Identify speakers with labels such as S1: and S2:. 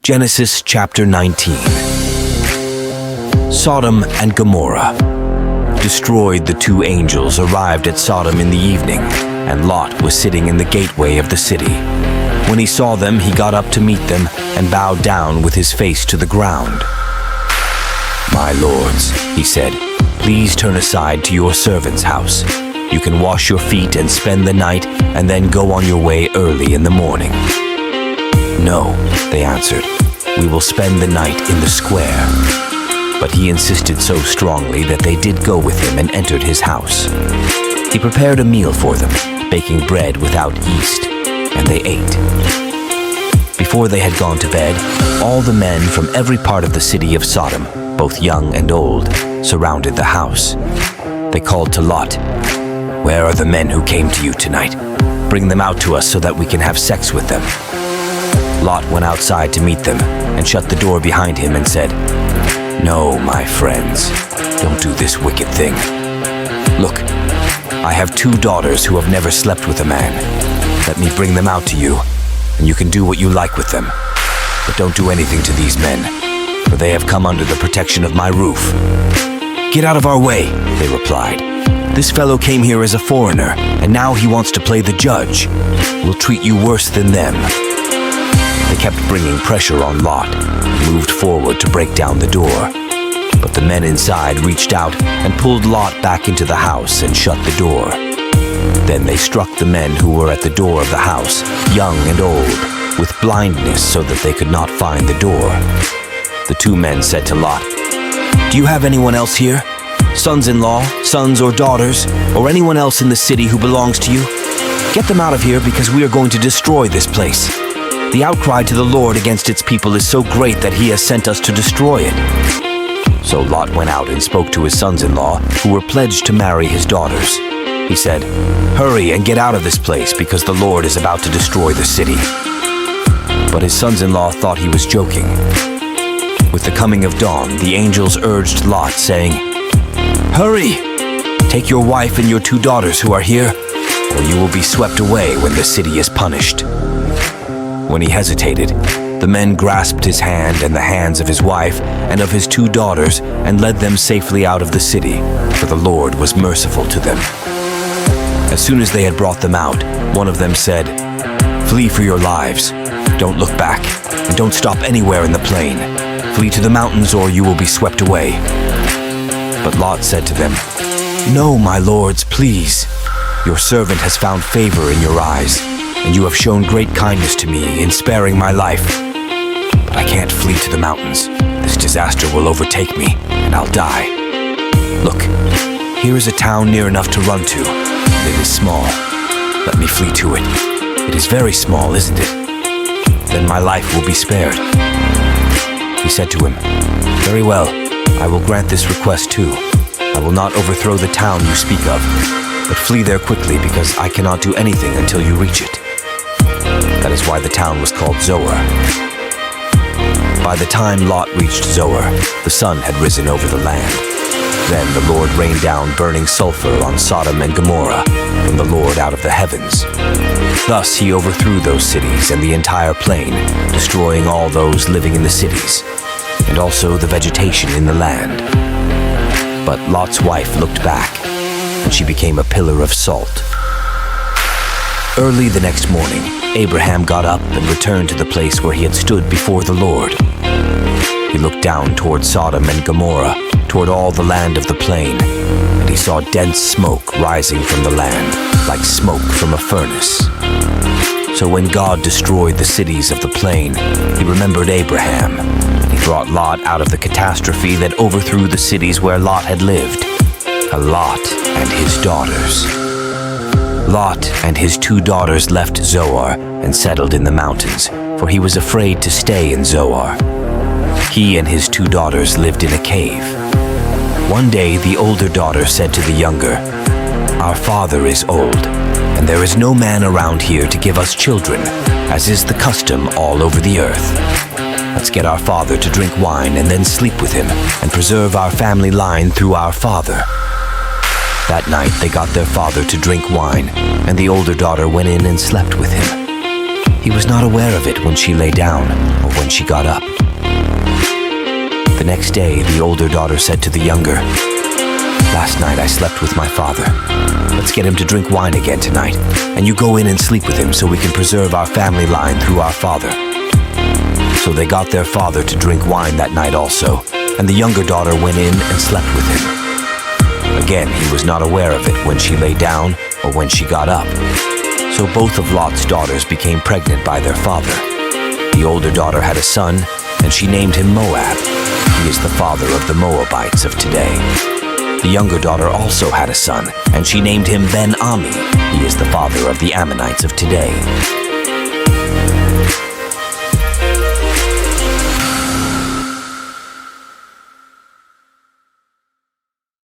S1: Genesis chapter 19. Sodom and Gomorrah. Destroyed. The two angels arrived at Sodom in the evening, and Lot was sitting in the gateway of the city. When he saw them, he got up to meet them and bowed down with his face to the ground. "My lords," he said, "please turn aside to your servant's house. You can wash your feet and spend the night, and then go on your way early in the morning." "No," they answered, "we will spend the night in the square." But he insisted so strongly that they did go with him and entered his house. He prepared a meal for them, baking bread without yeast, and they ate. Before they had gone to bed, all the men from every part of the city of Sodom, both young and old, surrounded the house. They called to Lot, "Where are the men who came to you tonight? Bring them out to us so that we can have sex with them." Lot went outside to meet them and shut the door behind him and said, "No, my friends, don't do this wicked thing. Look, I have two daughters who have never slept with a man. Let me bring them out to you, and you can do what you like with them. But don't do anything to these men, for they have come under the protection of my roof." "Get out of our way," they replied. "This fellow came here as a foreigner, and now he wants to play the judge. We'll treat you worse than them." They kept bringing pressure on Lot and moved forward to break down the door. But the men inside reached out and pulled Lot back into the house and shut the door. Then they struck the men who were at the door of the house, young and old, with blindness so that they could not find the door. The two men said to Lot, "Do you have anyone else here? Sons-in-law, sons or daughters, or anyone else in the city who belongs to you? Get them out of here because we are going to destroy this place. The outcry to the Lord against its people is so great that he has sent us to destroy it." So Lot went out and spoke to his sons-in-law, who were pledged to marry his daughters. He said, "Hurry and get out of this place, because the Lord is about to destroy the city." But his sons-in-law thought he was joking. With the coming of dawn, the angels urged Lot, saying, "Hurry! Take your wife and your two daughters who are here, or you will be swept away when the city is punished." When he hesitated, the men grasped his hand and the hands of his wife and of his two daughters and led them safely out of the city, for the Lord was merciful to them. As soon as they had brought them out, one of them said, "Flee for your lives. Don't look back, and don't stop anywhere in the plain. Flee to the mountains, or you will be swept away." But Lot said to them, "No, my lords, please. Your servant has found favor in your eyes, and you have shown great kindness to me in sparing my life. But I can't flee to the mountains. This disaster will overtake me, and I'll die. Look, here is a town near enough to run to, and it is small. Let me flee to it. It is very small, isn't it? Then my life will be spared." He said to him, "Very well, I will grant this request too. I will not overthrow the town you speak of, but flee there quickly because I cannot do anything until you reach it." That is why the town was called Zoar. By the time Lot reached Zoar, the sun had risen over the land. Then the Lord rained down burning sulfur on Sodom and Gomorrah from the Lord out of the heavens. Thus he overthrew those cities and the entire plain, destroying all those living in the cities, and also the vegetation in the land. But Lot's wife looked back, and she became a pillar of salt. Early the next morning, Abraham got up and returned to the place where he had stood before the Lord. He looked down toward Sodom and Gomorrah, toward all the land of the plain, and he saw dense smoke rising from the land, like smoke from a furnace. So when God destroyed the cities of the plain, he remembered Abraham, and he brought Lot out of the catastrophe that overthrew the cities where Lot had lived, Lot and his daughters. Lot and his two daughters left Zoar and settled in the mountains, for he was afraid to stay in Zoar. He and his two daughters lived in a cave. One day the older daughter said to the younger, "Our father is old, and there is no man around here to give us children, as is the custom all over the earth. Let's get our father to drink wine and then sleep with him and preserve our family line through our father." That night they got their father to drink wine, and the older daughter went in and slept with him. He was not aware of it when she lay down or when when she got up. The next day, the older daughter said to the younger, "Last night I slept with my father. Let's get him to drink wine again tonight, and you go in and sleep with him so we can preserve our family line through our father." So they got their father to drink wine that night also, and the younger daughter went in and slept with him. Again, he was not aware of it when she lay down or when she got up. So both of Lot's daughters became pregnant by their father. The older daughter had a son, and she named him Moab. He is the father of the Moabites of today. The younger daughter also had a son, and she named him Ben-Ami. He is the father of the Ammonites of today.